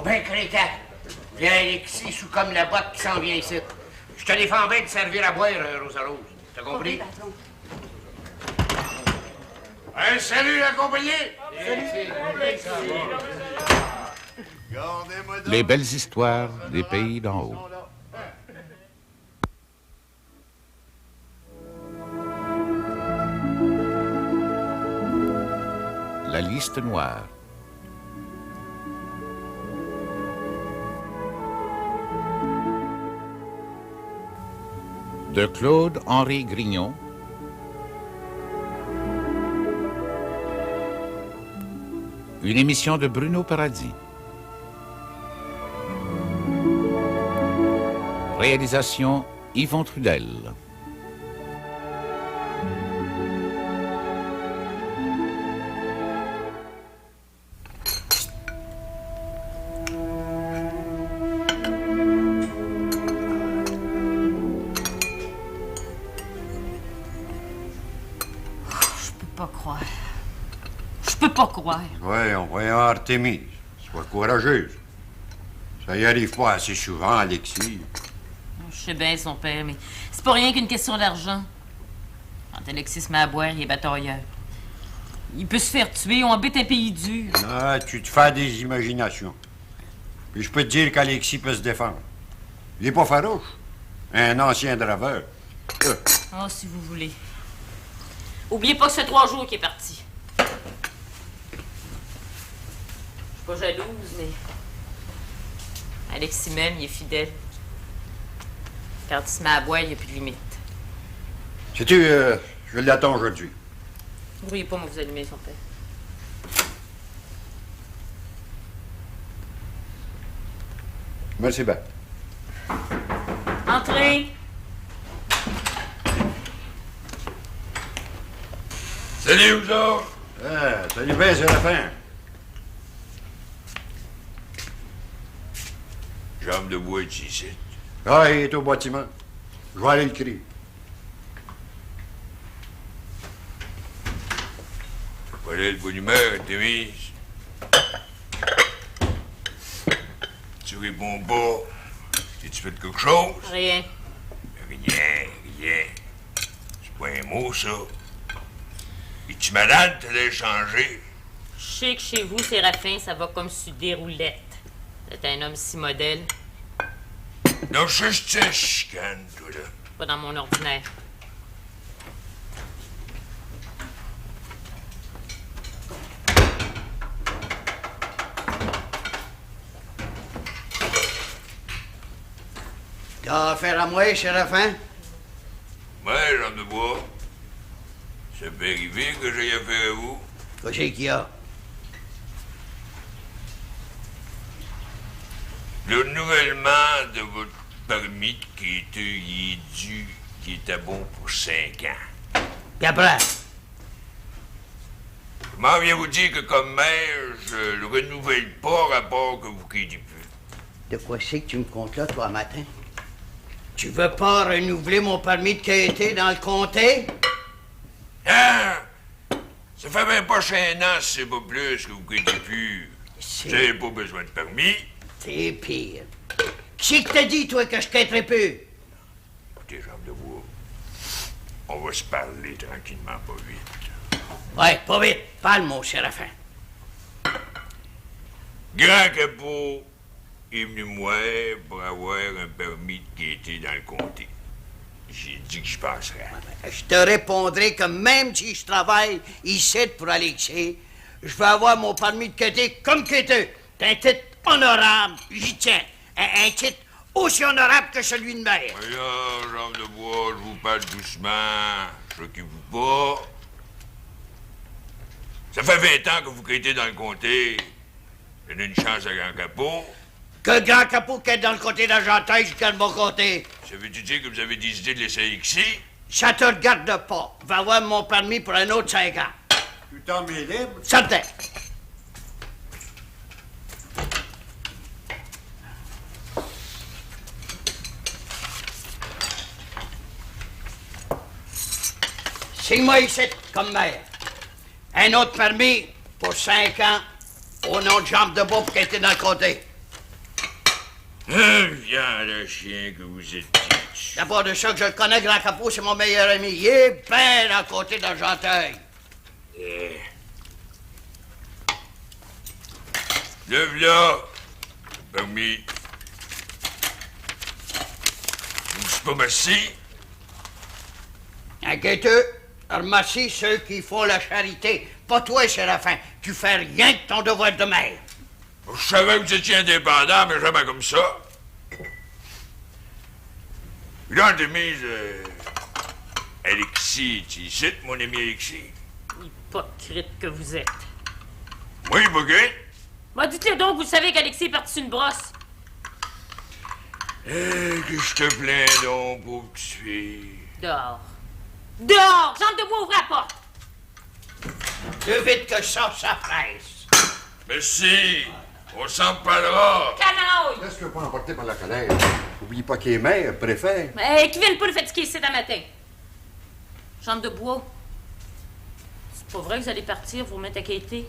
ben craquant. Viens, Alexis, sous comme la botte qui s'en vient ici. Je te défends bien de servir à boire, Rosa Rose. T'as compris? Patron. Hey, salut, la compagnie! Les belles histoires des pays d'en haut. La liste noire. De Claude-Henri Grignon. Une émission de Bruno Paradis. Réalisation Yvon Trudel. Voyons, Artémise, sois courageuse. Ça y arrive pas assez souvent, Alexis. Je sais bien, son père, mais c'est pas rien qu'une question d'argent. Quand Alexis se met à boire, il est batailleur. Il peut se faire tuer, on habite un pays dur. Ah, tu te fais des imaginations. Puis je peux te dire qu'Alexis peut se défendre. Il est pas farouche. Un ancien draveur. Oh, si vous voulez. Oubliez pas que ça fait 3 jours qu'il est parti. Je suis pas jalouse, mais... Alexis même, il est fidèle. Quand il se met à boire, il n'y a plus de limite. Sais-tu, je l'attends aujourd'hui. Vous pourriez pas me vous allumer, son père. Merci bien. Entrez! Salut, vous autres! Ah, salut bien, c'est la fin. Jambe de bois ici. Ah, il est au bâtiment. Je vais aller le crier. Voilà le bonne humeur, Artémise. Tu réponds pas. Tu fais quelque chose? Rien. Rien. C'est pas un mot, ça. Es-tu malade? T'allais changer? Je sais que chez vous, Séraphin, ça va comme sur des roulettes. Vous êtes un homme si modèle. Non, je te chicane, toi, là. Pas dans mon ordinaire. T'as affaire à moi, Séraphin? Ouais, Jean de Bois. Ça peut arriver que j'aille affaire à vous. Qu'est-ce qu'il y a? Le renouvellement de votre permis de quêteur, il est dû, qui était bon pour 5 ans. Puis après? Comment viens vous dire que comme maire, je le renouvelle pas, rapport que vous quittez plus? De quoi c'est que tu me comptes là, toi, matin? Tu veux pas renouveler mon permis de quêter dans le comté? Hein? Ça fait même pas 5 ans, si c'est pas plus, que vous quittez plus. Vous n'avez pas besoin de permis. C'est pire. Qui que t'a dit, toi, que je quêterais plus? Écoutez, Jean de Bois, on va se parler tranquillement, pas vite. Ouais, pas vite. Parle, mon Séraphin. Grand Capot est venu me voir pour avoir un permis de quêter dans le comté. J'ai dit que je passerais. Je te répondrai que même si je travaille ici pour Alexis, je vais avoir mon permis de quêter comme quêteur. C'est un titre honorable, j'y tiens. Un titre aussi honorable que celui de maire. Voyons, Jean de Bois, je vous parle doucement. Choquez-vous pas. Ça fait 20 ans que vous quêtez dans le comté. Donnez une chance à Grand Capot. Que Grand Capot quête dans le côté d'Argenteuil jusqu'à le bon côté. Ça veut-tu dire que vous avez des idées de laisser ici? Ça te regarde pas. Je vais avoir mon permis pour un autre 5 ans. Tu t'en mets libre? Certain. Signe-moi ici, comme maire. Un autre permis pour 5 ans, au nom de Jambe de Bois pour qu'elle était dans le comté. Un viande de chien que vous êtes petit. D'abord de ça que je le connais, Grand Capot, c'est mon meilleur ami. Il est bien à côté d'Argenteuil. Eh. Lève là. Permis. Vous ne pas merci? Inquiéteux, remercie ceux qui font la charité. Pas toi, Séraphin. Tu fais rien que ton devoir de mère. Je savais que vous étiez indépendant, mais jamais comme ça. Grande mise, Alexis, tu cites mon ami Alexis? Hypocrite que vous êtes. Moi, hypocrite? Moi, dites-le donc, vous savez qu'Alexis est parti sur une brosse. Que je te plains donc, pauvre que tu es. Dehors. Dehors! Jean de Bois, ouvrez la porte! Plus vite que ça presse. Merci, on s'en parlera. Canard! Laisse-le pas emporter par la colère. Oublie pas qu'il est maire, préfet. Qui viennent pas le fatiguer ici un matin? Jean de Bois. C'est pas vrai que vous allez partir, vous remettre à quêter?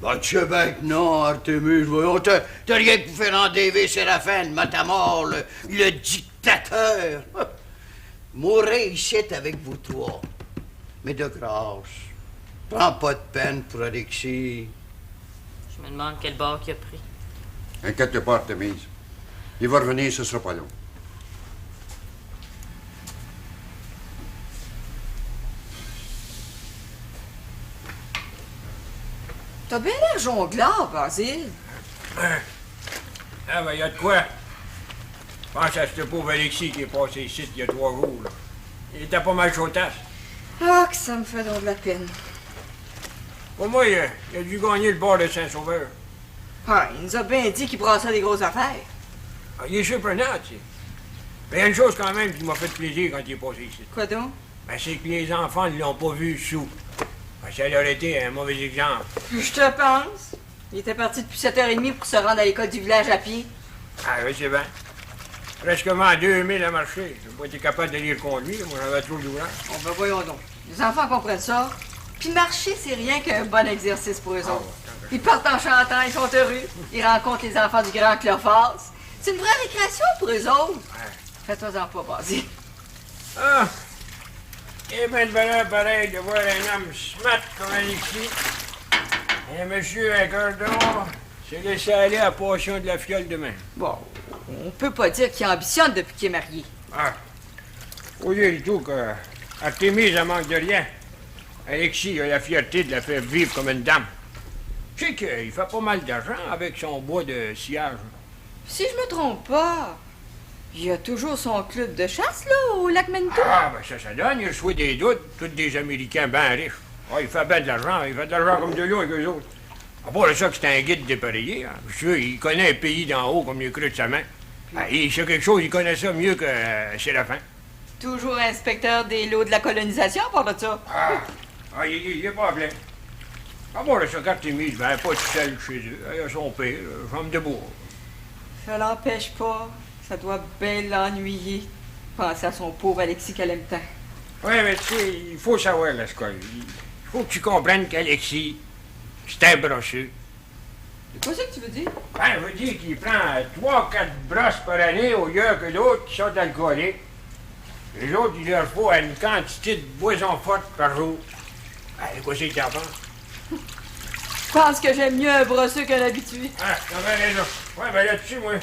Ben, tu sais bien que non, Artemus. Voyons, t'as rien que vous faire endever Séraphin de Matamor, le dictateur. Mourrez ici avec vous trois. Mais de grâce, prends pas de peine pour Alexis. Je me demande quel bord qu'il a pris. Inquiète pas, Artemise. Il va revenir, ce sera pas long. T'as bien l'air jongleur, Basile. Ah, ben, y a de quoi. Pense à ce pauvre Alexis qui est passé ici il y a 3 jours, là. Il était pas mal chautasse. Ah, que ça me fait donc de la peine. Pour moi, il a dû gagner le bord de Saint-Sauveur. Ah, il nous a bien dit qu'il brassait des grosses affaires. Ah, il est surprenant, tu sais. Mais il y a une chose quand même qui m'a fait plaisir quand il est passé ici. Quoi donc? Ben, c'est que les enfants ne l'ont pas vu sous. Ben, ça leur été un mauvais exemple. Je te pense. Il était parti depuis 7h30 pour se rendre à l'école du village à pied. Ah oui, c'est bien. Presquement 2000 à marcher. J'ai pas été capable de les conduire, moi j'avais trop d'ouvrage. Bon, ben voyons donc. Les enfants comprennent ça. Puis marcher, c'est rien qu'un bon exercice pour eux autres. Ils partent en chantant, ils sont heureux. Ils rencontrent les enfants du grand Cleophas. C'est une vraie récréation pour eux autres. Fais-toi-en pas, Basile. Ah! Il est bien de valeur pareil de voir un homme smart comme Alexis. Un monsieur à cœur d'or s'est laissé aller à la passion de la fiole demain. Bon, on peut pas dire qu'il ambitionne depuis qu'il est marié. Ah! Faut dire du tout que Artémise en manque de rien. Alexis a la fierté de la faire vivre comme une dame. Tu sais qu'il fait pas mal d'argent avec son bois de sillage. Si je me trompe pas, il y a toujours son club de chasse, là, au lac Manitou. Ah, ben ça donne, il a choisi des doutes, tous des Américains bien riches. Ah, il fait bien de l'argent, il fait de l'argent comme de l'eau avec eux autres. À part ça que c'est un guide dépareillé, hein. Monsieur, il connaît un pays d'en haut comme il creux de sa main. Ah, il sait quelque chose, il connaît ça mieux que Séraphin. Toujours inspecteur des lots de la colonisation, à part de ça. Ah, il est pas plein. À part ça, qu'Artémise, ben, pas tout seul chez eux. Il a son père, femme de bois. Ça l'empêche pas. Ça doit bien l'ennuyer. Penser à son pauvre Alexis qu'elle aime tant. Oui, mais tu sais, il faut savoir, là, il faut que tu comprennes qu'Alexis, c'est un brosseux. C'est quoi ça que tu veux dire? Ben, je veux dire qu'il prend 3-4 brosses par année au lieu que d'autres qui sont alcooliques. Les autres, il leur faut une quantité de boisson forte par jour. Ben, quoi c'est que t'en penses? Je pense que j'aime mieux un brosseux qu'un habitué. Ah, t'as bien raison. Ouais, ben là-dessus, moi,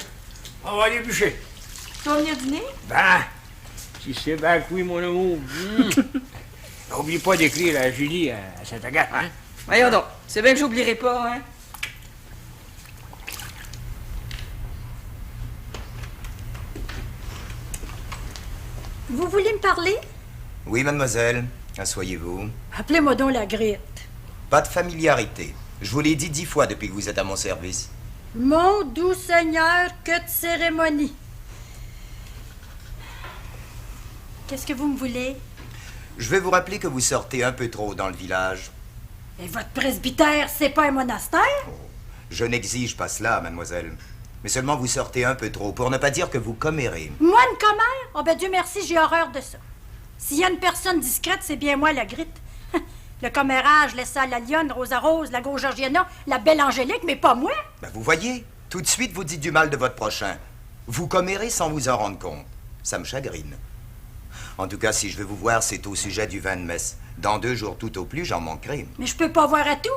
on va aller bûcher. Tu vas venir dîner? Ben, si c'est bien que oui, mon amour. N'oublie pas d'écrire à Julie à Sainte-Agathe, hein? Voyons donc. C'est bien que j'oublierai pas, hein? Vous voulez me parler? Oui, mademoiselle. Asseyez-vous. Appelez-moi donc la Gritte. Pas de familiarité. Je vous l'ai dit 10 fois depuis que vous êtes à mon service. Mon doux Seigneur, que de cérémonie. Qu'est-ce que vous me voulez? Je vais vous rappeler que vous sortez un peu trop dans le village. Et votre presbytère, c'est pas un monastère? Je n'exige pas cela, mademoiselle. Mais seulement vous sortez un peu trop, pour ne pas dire que vous commérez. Moi, une commère? Oh ben Dieu merci, j'ai horreur de ça. S'il y a une personne discrète, c'est bien moi, la Gritte. Le commérage laisse ça à la lionne, Rosa Rose, la Gauche Georgiana, la belle Angélique, mais pas moi. Ben, vous voyez, tout de suite vous dites du mal de votre prochain. Vous commérez sans vous en rendre compte. Ça me chagrine. En tout cas, si je veux vous voir, c'est au sujet du vin de messe. Dans 2 jours tout au plus, j'en manquerai. Mais je peux pas voir à tout.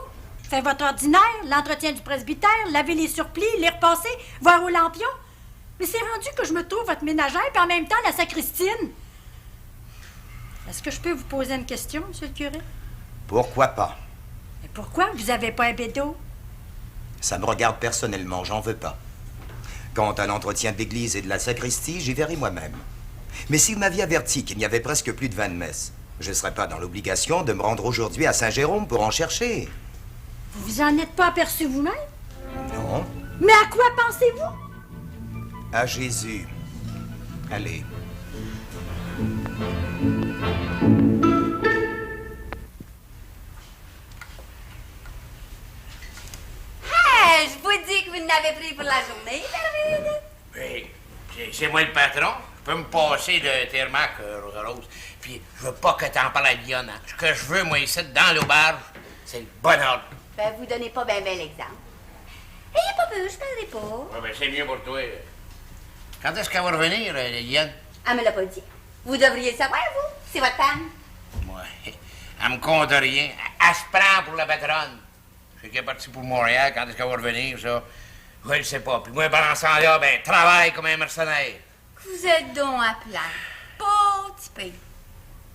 Faire votre ordinaire, l'entretien du presbytère, laver les surplis, les repasser, voir aux lampions. Mais c'est rendu que je me trouve votre ménagère, puis en même temps la sacristine. Est-ce que je peux vous poser une question, monsieur le curé? Pourquoi pas? Mais pourquoi vous avez pas un bédo? Ça me regarde personnellement, j'en veux pas. Quant à l'entretien de l'église et de la sacristie, j'y verrai moi-même. Mais si vous m'aviez averti qu'il n'y avait presque plus de vin de messe, je ne serais pas dans l'obligation de me rendre aujourd'hui à Saint-Jérôme pour en chercher. Vous vous en êtes pas aperçu vous-même? Non. Mais à quoi pensez-vous? À Jésus. Allez. Hey, je vous dis que vous n'avez pris pour la journée, David. Oui, c'est moi le patron. Je peux me passer de tes remarques, Rosa-Rose. Puis, je veux pas que t'en parles à Lyon. Hein. Ce que je veux, moi, ici, dans l'auberge, c'est le bonheur. Ben, vous donnez pas bien l'exemple. Ayez pas peur, je parlerai pas. Ouais, ben, c'est mieux pour toi. Quand est-ce qu'elle va revenir, Lyon? Elle me l'a pas dit. Vous devriez le savoir, vous. C'est votre femme. Ouais. Elle me compte rien. Elle se prend pour la patronne. Je sais qu'elle est partie pour Montréal. Quand est-ce qu'elle va revenir, ça? Je le sais pas. Puis moi, pendant ce temps-là, ben, travaille comme un mercenaire. Vous êtes donc à plat. Pas petit peu.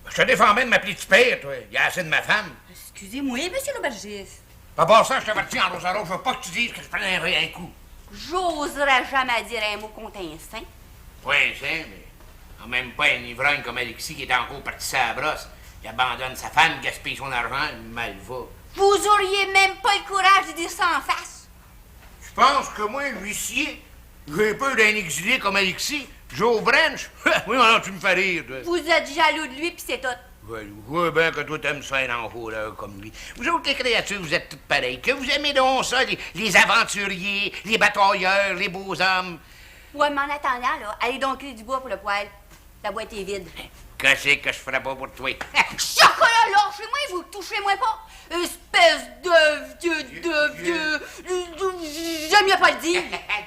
Je te défends même de m'appeler petit père, toi. Il y a assez de ma femme. Excusez-moi, monsieur l'aubergiste. Pas pour ça, je t'avertis en Rosa-Rose. Je veux pas que tu dises que je prenais un coup. J'oserais jamais dire un mot contre un saint. Pas un saint, mais en même pas un ivrogne comme Alexis qui est encore parti sa brosse. Il abandonne sa femme, gaspille son argent, il mal va. Vous auriez même pas le courage de dire ça en face. Je pense que moi, l'huissier, j'ai peur d'un exilé comme Alexis. Joe Branch? Oui, non, tu me fais rire, toi. Vous êtes jaloux de lui, puis c'est tout. Ouais, je vois bien que toi, t'aimes ça un enfant, là, comme lui. Vous autres, les créatures, vous êtes toutes pareilles. Que vous aimez donc ça, les aventuriers, les batailleurs, les beaux hommes. Ouais, mais en attendant, là, allez donc cueillir du bois pour le poêle. La boîte est vide. Qu'est-ce que je ferais pas pour toi? Chocolat, lâchez-moi, vous touchez-moi pas. Espèce de vieux... J'aime mieux pas le dire.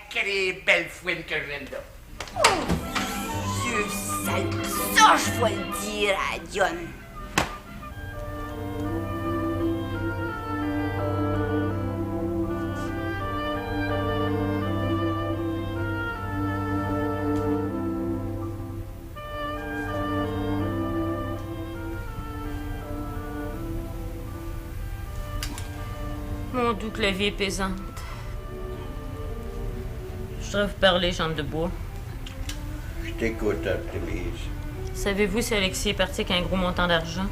Quelle belle fouine que je viens de là. Oh, vieux sale. Ça, je vais le dire à Dionne. Mon doux que la vie est pesante. Je voudrais vous parler, jambe de bois. Je t'écoute, Artémise. Savez-vous si Alexis est parti avec un gros montant d'argent?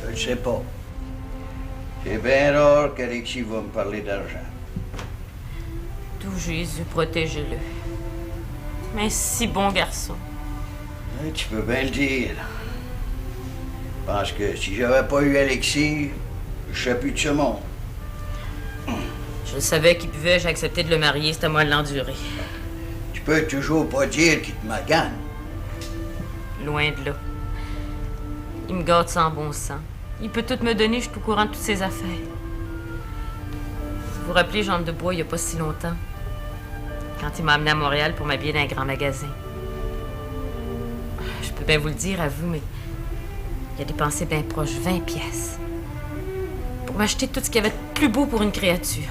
Je ne sais pas. C'est bien rare qu'Alexis va me parler d'argent. Tout Jésus, protégez-le. Mais si bon garçon. Hein, tu peux bien le dire. Je pense que si j'avais pas eu Alexis, je serais plus de ce monde. Je savais qu'il buvait, j'ai accepté de le marier, c'était à moi de l'endurer. Tu peux toujours pas dire qu'il te magane. Loin de là. Il me gâte sans bon sens. Il peut tout me donner, je suis au courant de toutes ses affaires. Vous vous rappelez, Jambe de Bois, il n'y a pas si longtemps, quand il m'a amené à Montréal pour m'habiller dans un grand magasin. Je peux bien vous le dire à vous, mais il a dépensé bien proche 20 pièces pour m'acheter tout ce qu'il y avait de plus beau pour une créature.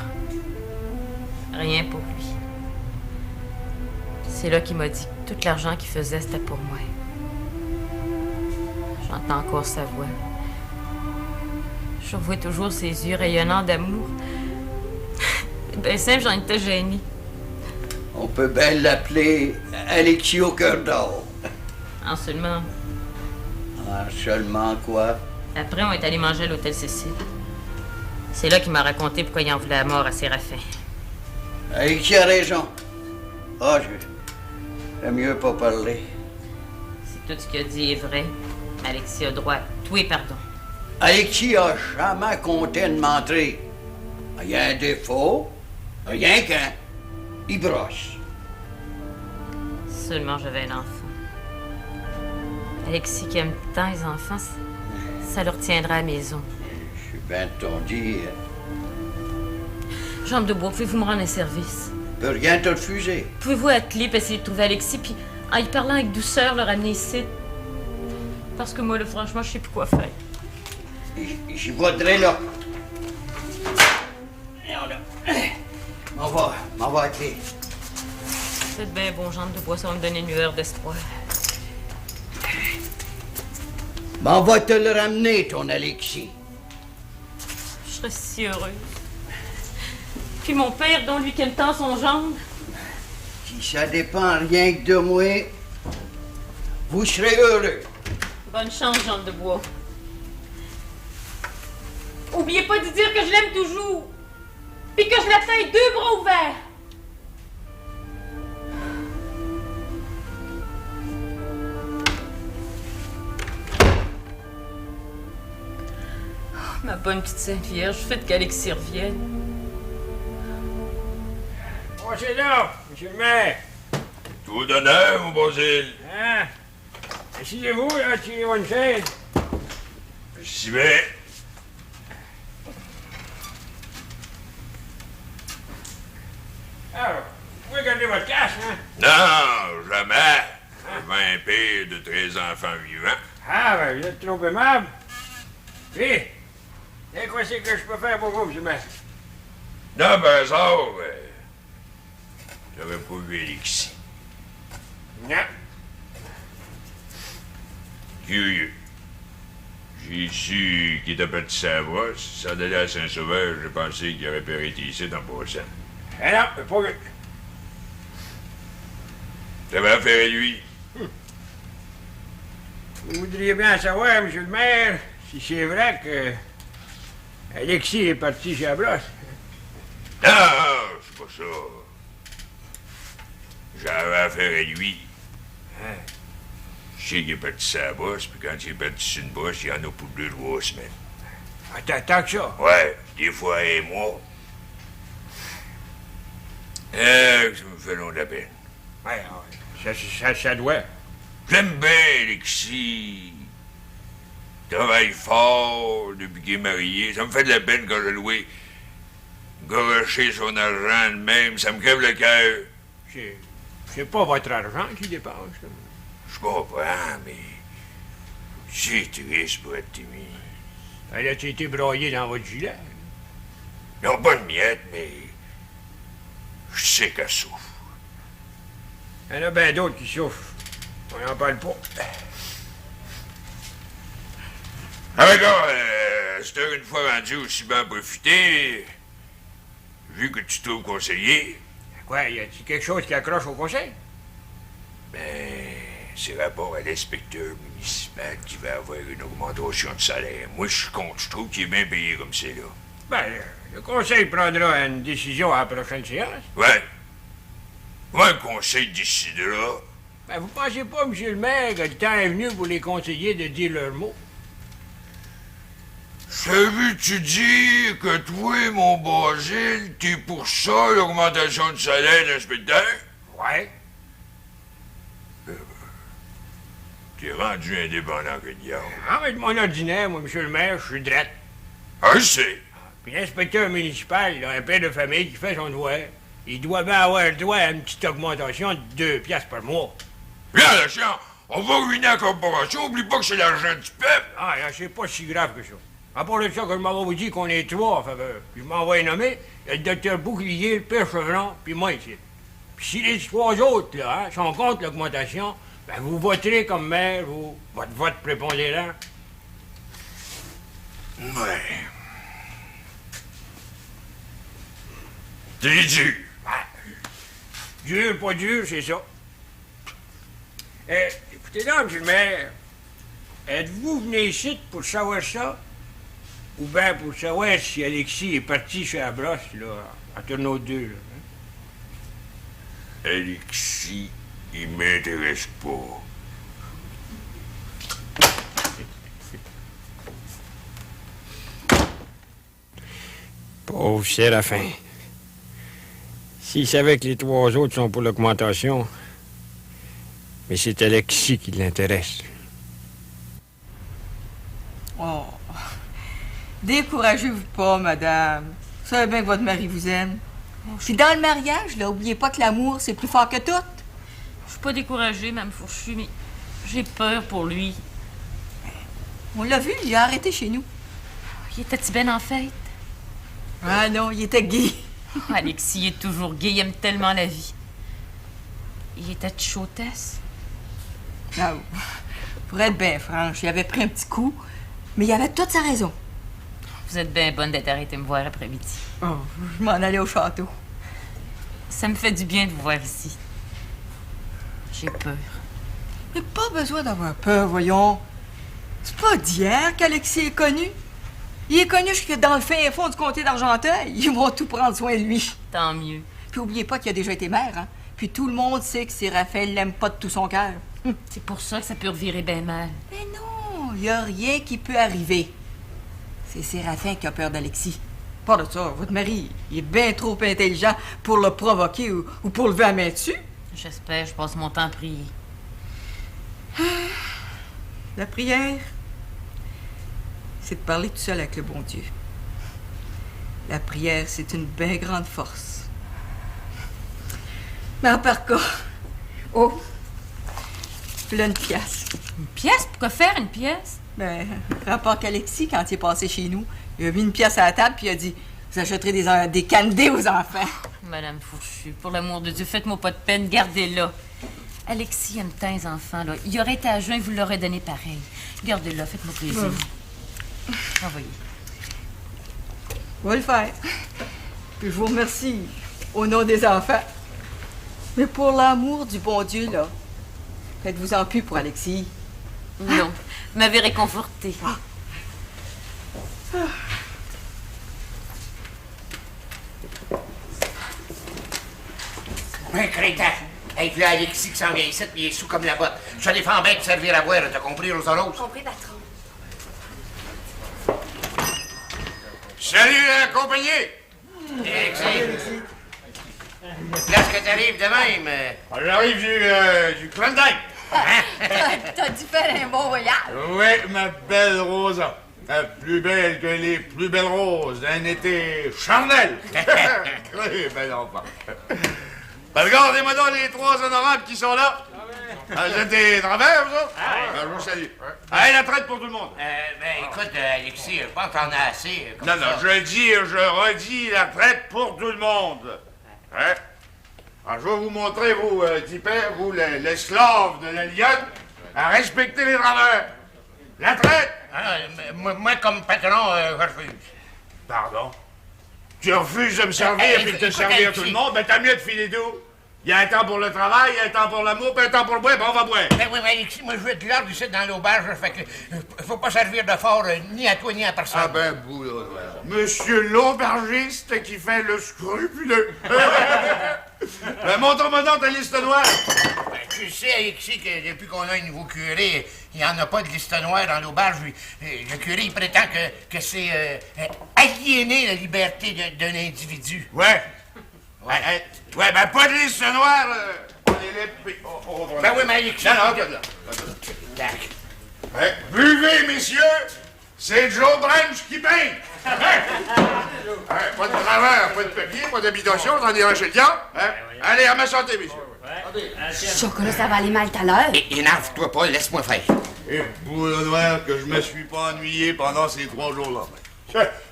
Rien pour lui. C'est là qu'il m'a dit que tout l'argent qu'il faisait, c'était pour moi. J'entends encore sa voix. Je revois toujours ses yeux rayonnants d'amour. Ben simple, j'en étais gênée. On peut bien l'appeler Alexis au cœur d'or. En seulement. Ah, seulement quoi? Après, on est allé manger à l'hôtel Cécile. C'est là qu'il m'a raconté pourquoi il en voulait la mort à Séraphin. Alexis a raison. Ah, j'aime mieux pas parler. Si tout ce qu'il a dit est vrai, Alexis a droit à tout et pardon. Alexis a jamais compté de mentir. Il y a un défaut, rien qu'un. Il brosse. Seulement j'avais un enfant. Alexis qui aime tant les enfants, ça leur tiendra à la maison. Je suis bien de ton dire. Jambe de Bois, pouvez-vous me rendre un service? peut rien te refuser. Pouvez-vous être libre, essayer de trouver Alexis, puis en y parlant avec douceur, le ramener ici? Parce que moi, là, franchement, je sais plus quoi faire. J'y voudrais là. M'en va avec lui. C'est bien bon genre de bois, ça va me donner une lueur d'espoir. M'en va te le ramener, ton Alexis. Je serais si heureuse. Puis mon père, dont lui qui aime tant son gendre. Si ça dépend rien que de moi, vous serez heureux. Bonne chance, Jean de Bois. Oubliez pas de dire que je l'aime toujours. Puis que je l'attends avec 2 bras ouverts. Oh, ma bonne petite Sainte Vierge, faites qu'Alexis revienne. Oh, c'est là, monsieur le maire. Tout d'honneur, mon Basile. Hein? Asseyez-vous, là, tirez-vous une chaise. Si bien. Alors, vous pouvez garder votre cache, hein? Non, jamais. Je vais un père de 13 enfants vivants. Ah, ben, vous êtes trop aimable. Puis, quoi c'est que je peux faire pour vous, monsieur le maire? Non, ben ça, j'avais pas vu Alexis. Non. Curieux. J'ai su qu'il était parti sa brosse. Ça allait à Saint-Sauveur, j'ai pensé qu'il aurait pu arrêter ici dans le passant. Eh non, mais pas vu. J'avais affaire à lui. Vous voudriez bien savoir, monsieur le maire, si c'est vrai que Alexis est parti chez la brosse. Non, c'est pas ça. J'avais affaire à lui. Hein? Je sais qu'il est parti sa brosse, puis quand il est parti sur une brosse, il y en a pour 2-3 semaines. Tant que ça. Ouais, des fois un mois. Ça me fait long de la peine. Ouais, ça doit. J'aime bien Alexis. Il travaille fort depuis qu'il est marié. Ça me fait de la peine quand je le vois gorocher son argent de même. Ça me crève le cœur. C'est pas votre argent qui dépense. Là. Je comprends, mais c'est triste pour être timide. Elle a été broyée dans votre gilet. Ils n'ont pas de miettes, mais je sais qu'elle souffre. Il y en a bien d'autres qui souffrent. On n'en parle pas. Ah, d'accord, c'est une fois rendu aussi bien profité, vu que tu te trouves conseiller. Quoi, y a-t-il quelque chose qui accroche au conseil? Ben, c'est rapport à l'inspecteur municipal qui va avoir une augmentation de salaire. Moi, je suis contre. Je trouve qu'il est bien payé comme c'est là. Ben, le conseil prendra une décision à la prochaine séance. Ouais. Ouais, le conseil décidera. Ben, vous pensez pas, monsieur le maire, que le temps est venu pour les conseillers de dire leurs mots? Savais-tu dire que toi, mon Basile, t'es pour ça, l'augmentation de salaire d'inspecteur? Ouais. T'es rendu indépendant que diable. Ah, mais de mon ordinaire, moi, monsieur le maire, je suis drette. Ah, je sais. Puis l'inspecteur municipal, il a un père de famille qui fait son devoir. Il doit bien avoir le droit à une petite augmentation de 2 piastres par mois. Viens, le chien, on va ruiner la corporation, oublie pas que c'est l'argent du peuple. Ah, là, c'est pas si grave que ça. À part de ça, que je m'en vais vous dire qu'on est 3 en faveur. Puis je m'en vais nommer, il y a le docteur Bouclier, le père Chevron, puis moi ici. Puis si les 3 autres, là, sont contre l'augmentation, ben vous voterez comme maire, vous, votre vote prépondérant. Ouais. T'es dur. Dur, pas dur, c'est ça. Écoutez donc, monsieur le maire, êtes-vous venu ici pour savoir ça? Ou bien pour savoir si Alexis est parti sur la brosse, là, entre nos deux, là? Hein? Alexis, il m'intéresse pas. Pauvre Séraphin. S'il savait que les 3 autres sont pour l'augmentation, mais c'est Alexis qui l'intéresse. Oh. Découragez-vous pas, madame. Vous savez bien que votre mari vous aime. Puis dans le mariage, là, oubliez pas que l'amour, c'est plus fort que tout. Je suis pas découragée, Mme Fourchu, mais j'ai peur pour lui. On l'a vu, il a arrêté chez nous. Il était-tu ben en fête? Ah non, il était gay. Alexis, il est toujours gay, il aime tellement la vie. Il était de chautesse. Ah, pour être bien franche, il avait pris un petit coup, mais il avait toute sa raison. Vous êtes bien bonne d'être arrêtée me voir après-midi. Oh, je m'en allais au château. Ça me fait du bien de vous voir ici. J'ai peur. Mais pas besoin d'avoir peur, voyons. C'est pas d'hier qu'Alexis est connu. Il est connu jusque dans le fin fond du comté d'Argenteuil. Ils vont tout prendre soin de lui. Tant mieux. Puis oubliez pas qu'il a déjà été maire, hein. Puis tout le monde sait que Séraphin l'aime pas de tout son cœur. C'est pour ça que ça peut revirer bien mal. Mais non, il y a rien qui peut arriver. C'est Séraphin qui a peur d'Alexis. Pas de ça, votre mari, il est bien trop intelligent pour le provoquer ou pour lever la main dessus. J'espère, je passe mon temps à prier. La prière, c'est de parler tout seul avec le bon Dieu. La prière, c'est une bien grande force. Mais en par cas, oh, là une pièce. Une pièce? Pourquoi faire une pièce? Ben, rapport qu'Alexis, quand il est passé chez nous, il a mis une pièce à la table puis il a dit « Vous achèterez des canedés aux enfants. » Madame Fourchu, pour l'amour de Dieu, faites-moi pas de peine, gardez-la. Alexis aime tant les enfants, là. Il aurait été à jeun, il vous l'aurait donné pareil. Gardez-la, faites-moi plaisir. Envoyez. On va le faire. Puis je vous remercie au nom des enfants. Mais pour l'amour du bon Dieu, là, faites-vous-en plus pour Alexis. Non, vous m'avez réconforté. Un crétin. Hey, puis là, Alexis qui s'en vient ici, puis il est sous comme la botte. Je te défends bien de servir à boire, t'as compris, Rosaros? Compris, patron. Salut la compagnie! Alexis. Là, ce que t'arrives de même. J'arrive du Klondike. T'as dû faire un bon voyage. Oui, ma belle Rosa. Plus belle que les plus belles roses d'un été charnel. Oui, bel enfant. Ben, regardez-moi donc les trois honorables qui sont là. Vous êtes des travers, vous autres? Je vous salue. Allez, la traite pour tout le monde. Ben, écoute, Alexis, je pense que t'en as assez. Non, non, je redis la traite pour tout le monde. Hein? Alors, je vais vous montrer, vous, tipeurs, vous, l'esclave de la lionne, à respecter les travers. La traite! Moi, comme patron, je refuse. Pardon? Tu refuses de me servir et de te servir tout le monde? Ben, t'as mieux de filer d'où? Il y a un temps pour le travail, il y a un temps pour l'amour, puis un temps pour le boire, ben on va boire. Ben oui, mais Alexis, moi, je veux être l'ordre ici dans l'auberge, fait que faut pas servir de fort ni à toi ni à personne. Ah ben, boulot, Monsieur l'aubergiste qui fait le scrupuleux. Ben, montre-moi donc ta liste noire. Ben, tu sais, Alexis, que depuis qu'on a un nouveau curé, il n'y en a pas de liste noire dans l'auberge. Le curé, il prétend que c'est aliéner la liberté d'un individu. Ouais. Ouais, ben pas de liste noire. Ben oui, mais Alexis... Non, pas de là. Ouais. Buvez, messieurs. C'est Joe Branch qui paye. Pas de travers, pas de papier, pas d'habitation, j'en dirai chez le diable. Allez, à ma santé, messieurs. Chocolat, ça va aller mal tout à l'heure. Énerve-toi pas, laisse-moi faire. Et boule noire que je me suis pas ennuyé pendant ces 3 jours-là.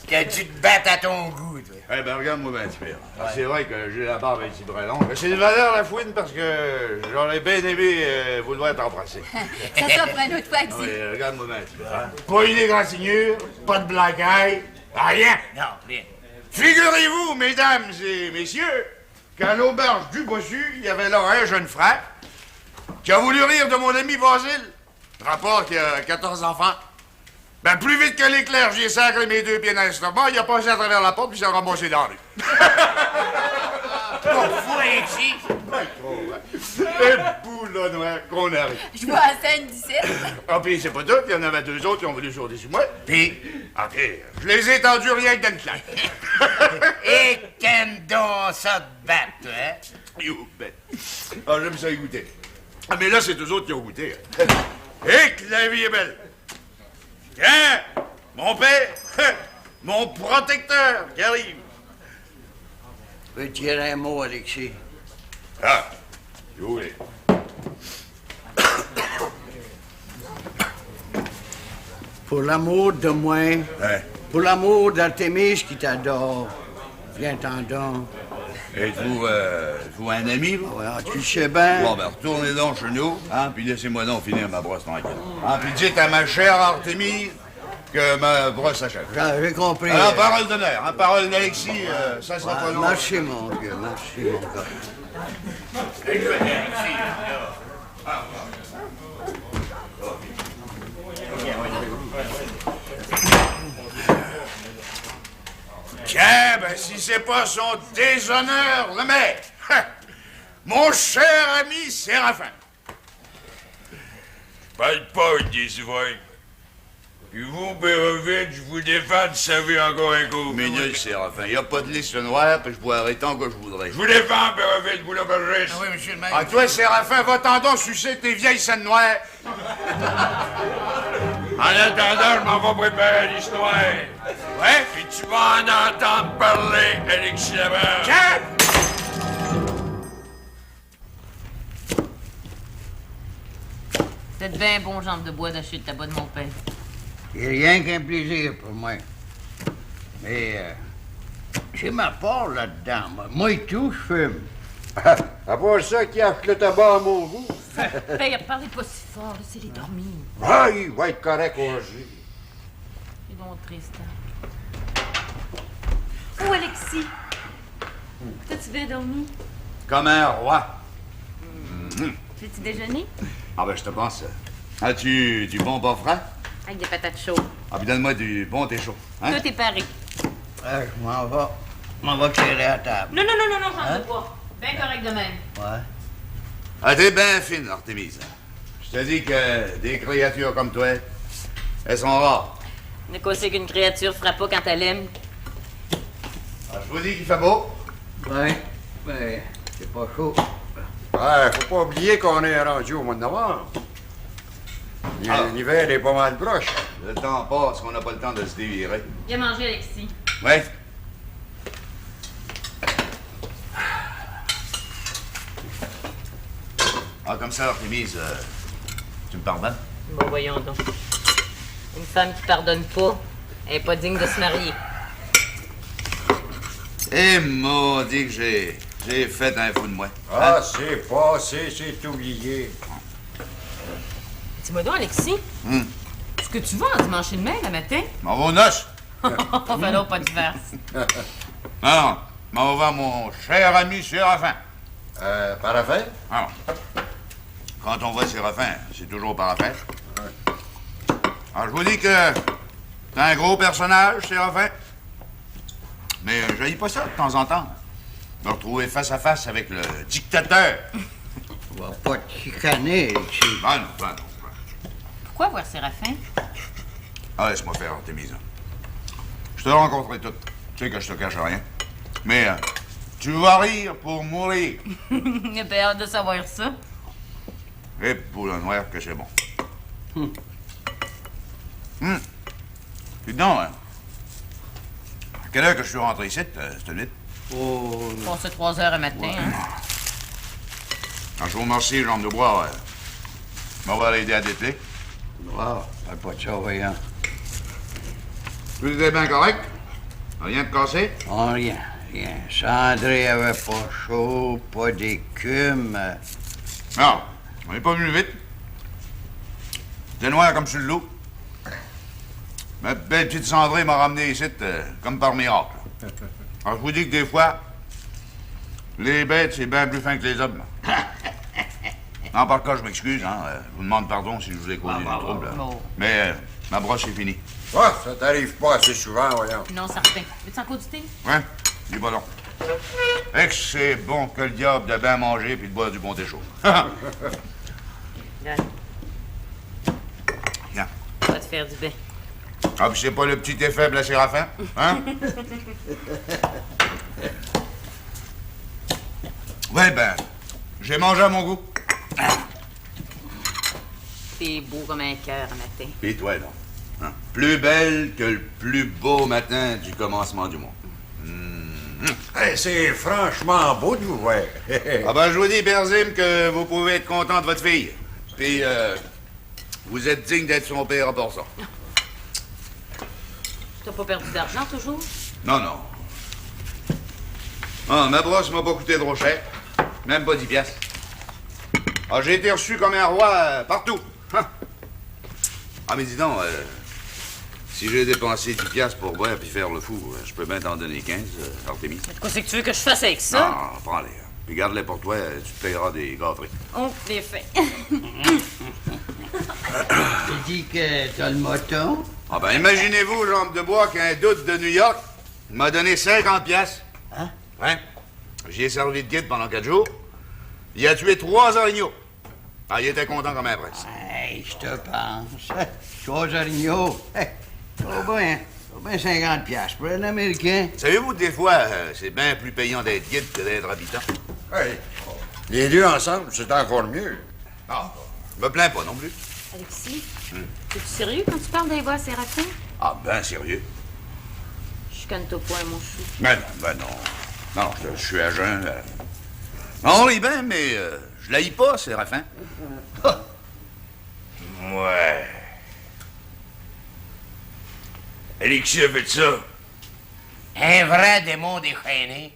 T'as dû te battre à ton goût, toi. Eh ben, regarde-moi bien, Tipper. C'est vrai que j'ai la barbe un petit peu longue. C'est de valeur, la fouine, parce que j'aurais bien aimé vouloir t'embrasser. Ça sera pour une autre fois, Alexis. Oui, regarde-moi bien, Tipper. Pas une égratignure, pas de black eye, rien. Non, rien. Figurez-vous, mesdames et messieurs, qu'à l'auberge du Bossu, il y avait là un jeune frère qui a voulu rire de mon ami Basile. Rapport qui a 14 enfants. Ben, plus vite que l'éclair, j'ai sacré mes 2 pieds dans l'estomac, il a passé à travers la porte, puis il s'est ramassé dans la rue. Pas fou, Alexis. Et boule noire qu'on arrive. Je vois la scène d'ici. Ah, puis c'est pas tout, il y en avait 2 autres qui ont voulu sauter sur moi. Puis, OK, je les ai tendus rien que d'une claque. Et qu'aime donc ça te battre, toi, hein? You bet. Ah, j'aime ça y goûter. Ah, mais là, c'est eux autres qui ont goûté. Et que la vie est belle. Tiens, mon père, mon protecteur qui arrive. Je veux dire un mot, Alexis. Ah, si vous voulez. Pour l'amour de moi, pour l'amour d'Artémis qui t'adore, viens-t'en donc. Êtes-vous un ami, vous? Ouais, tu le sais bien. Bon, ben, retournez donc chez nous, hein, puis laissez-moi donc finir ma brosse tranquille. Hein, puis dites à ma chère Artémis que ma brosse s'achève. J'ai compris. Alors, parole d'honneur, hein, parole d'Alexis, ça sera pas long. Merci, mon vieux, merci, mon gars. Tiens, ben, si c'est pas son déshonneur, le maire. Mon cher ami Séraphin. Parle pas des souverains. Puis vous, Bérovitch, je vous défends de servir encore un coup. Minute, Séraphin, y a pas de liste noire, puis je boirai tant que je voudrais. Je vous défends, Bérovitch, vous l'aubergiste. Oui, monsieur le maire. Ah, toi, Séraphin, va-t'en donc sucer tes vieilles scènes noires. En attendant, je m'en vais préparer l'histoire. Ouais? Puis tu vas en entendre parler, Alexis Labarre. Tiens! C'est bien bon, jambe de bois, d'acheter le tabac de mon père. C'est rien qu'un plaisir pour moi. Mais j'ai ma part là-dedans. Moi et tout, je fume. À part ça, qui achète le tabac à mon goût? Père, parlez pas si fort, laissez-les dormir. Ah, il va être correct aujourd'hui. C'est donc triste. Oh, Alexis! T'as-tu bien dormi? Comme un roi. Petit déjeuner? Ah ben, je te pense. As-tu du bon bas frais? Avec des patates chaudes. Ah, puis donne-moi du bon thé chaud. Hein? Tout est paré. Je m'en vais. Je m'en vais clairer à table. Non, j'en veux pas. Bien correct de même. Ouais. Ah, t'es bien fine, Artémise. Je te dis que des créatures comme toi, elles sont rares. De quoi c'est qu'une créature fera pas quand elle aime? Ah, je vous dis qu'il fait beau. Ouais, mais c'est pas chaud. Ouais, faut pas oublier qu'on est rendu au mois de novembre. L'hiver est pas mal proche. Le temps passe, qu'on n'a pas le temps de se dévirer. Viens manger, Alexis. Ouais. Ah, comme ça, Artémise, tu me pardonnes? Bon, voyons donc. Une femme qui pardonne pas, elle est pas digne de se marier. Eh, maudit que j'ai fait un fou de moi. Ah, Hein? c'est passé, c'est oublié. Dis-moi donc, Alexis, est-ce que tu vas en dimanche de mai, le matin? M'en va aux noces. Enfin là, pas de verse. Non, m'en va mon cher ami Séraphin. Par affaire? Alors, quand on voit Séraphin, c'est toujours par affaire. Alors, je vous dis que c'est un gros personnage, Séraphin. Mais je n'haïs pas ça de temps en temps. Me retrouver face à face avec le dictateur. On va pas te chicaner, Alexis. Ah non, ah non. Pourquoi voir Séraphin? Ah, laisse-moi faire, Artémise. Je te rencontrerai tout. Tu sais que je te cache rien. Mais tu vas rire pour mourir. J'ai pas hâte de savoir ça. Et pour le noir que c'est bon. Dis donc, hein. À quelle heure que je suis rentré ici, cette nuit? Bon, c'est 3 heures un matin, hein. Quand je vous remercie, jambe de bois, on va l'aider à dételer. Wow, pas de surveillant. Tout était bien correct? Rien de cassé? Oh, rien. Cendré avait pas chaud, pas d'écume. Non, on n'est pas venu vite. C'était noir comme sur le loup. Ma belle petite Cendrée m'a ramené ici comme par miracle. Alors, je vous dis que des fois, les bêtes, c'est bien plus fin que les hommes. Non, par cas, je m'excuse, hein. Je vous demande pardon si je vous ai causé du trouble. Mais ma brosse est finie. Ah, ça t'arrive pas assez souvent, voyons. Non, certain. Veux-tu encore du thé? Ouais, dis pas long. Et que c'est bon que le diable de bien manger puis de boire du bon thé chaud. Viens. Viens. Ça va te faire du bien. Ah, puis c'est pas le petit effet de la Séraphin, hein? Ouais, ben, j'ai mangé à mon goût. T'es beau comme un cœur un matin. Et toi, non? Hein? Plus belle que le plus beau matin du commencement du monde. C'est franchement beau de vous voir. Ah ben, je vous dis, Père Zim, que vous pouvez être content de votre fille. Puis, vous êtes digne d'être son père en pour ça. T'as pas perdu d'argent, toujours? Non, non. Ah, ma brosse m'a pas coûté trop cher. Même pas 10 piastres. Ah, j'ai été reçu comme un roi partout. Hein? Ah, mais dis donc, si j'ai dépensé 10 piastres pour boire puis faire le fou, je peux bien t'en donner 15, Artémis. Quoi, c'est que tu veux que je fasse avec ça? Non, prends-les. Puis garde-les pour toi, tu te payeras des gâteries. On les fait. Tu dis que t'as le moton? Ah ben, imaginez-vous, jambe de bois, qu'un doute de New York m'a donné 50 piastres. Hein? Ouais. J'y ai servi de guide pendant 4 jours. Il a tué 3 orignaux. Ah, il était content comme un prince. Hey, je te pense. 3 orignaux. Hey, trop bien 50 piastres pour un Américain. Savez-vous, des fois, c'est bien plus payant d'être guide que d'être habitant. Hey, les deux ensemble, c'est encore mieux. Ah, je me plains pas non plus. Alexis, es-tu sérieux quand tu parles des voix à Séraphin? Ah, ben sérieux. Je canne-toi pas, mon chou. Ben non. Non, je suis à jeun. On rit bien, mais je l'haïs pas, Séraphin. Ouais. Alexis a fait ça. Un vrai démon déchaîné.